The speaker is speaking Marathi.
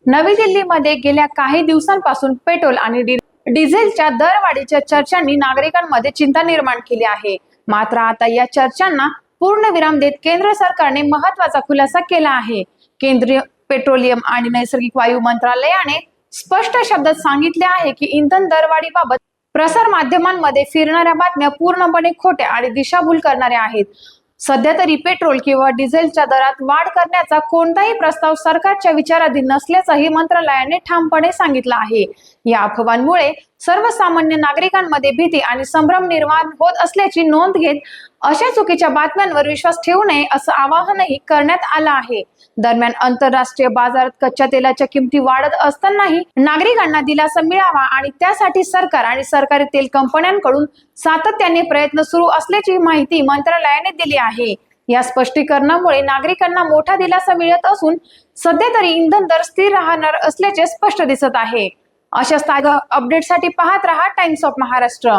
नवी दिल्लीमध्ये गेल्या काही दिवसांपासून पेट्रोल आणि डिझेलच्या दरवाढीच्या चर्चांनी नागरिकांमध्ये चिंता निर्माण केली आहे। मात्र आता या चर्चांना पूर्णविराम देत केंद्र सरकारने महत्त्वाचा खुलासा केला आहे। केंद्रीय पेट्रोलियम आणि नैसर्गिक वायू मंत्रालयाने स्पष्ट शब्दात सांगितले आहे की इंधन दरवाढीबाबत प्रसार माध्यमांमध्ये फिरणाऱ्या बातम्या पूर्णपणे खोट्या आणि दिशाभूल करणाऱ्या आहेत। सध्या तरी पेट्रोल किंवा डिझेलच्या दरात वाढ करण्याचा कोणताही प्रस्ताव सरकारच्या विचाराधीन नसल्याचंही मंत्रालयाने ठामपणे सांगितलं आहे। या अफवांमुळे सर्वसामान्य नागरिकांमध्ये भीती आणि संभ्रम निर्माण होत असल्याची नोंद घेत अशा चुकीच्या बातम्यांवर विश्वास ठेवू नये असं आवाहनही करण्यात आलं आहे। दरम्यान आंतरराष्ट्रीय बाजारात कच्च्या तेलाच्या किमती वाढत असतानाही नागरिकांना दिलासा मिळावा आणि त्यासाठी सरकार आणि सरकारी तेल कंपन्यांकडून सातत्याने प्रयत्न सुरू असल्याची माहिती मंत्रालयाने दिली आहे। या स्पष्टीकरणामुळे नागरिकांना मोठा दिलासा मिळत असून सध्या तरी इंधन दर स्थिर राहणार असल्याचे स्पष्ट दिसत आहे। अशाच ताज्या अपडेटसाठी पाहत रहा टाइम्स ऑफ महाराष्ट्र।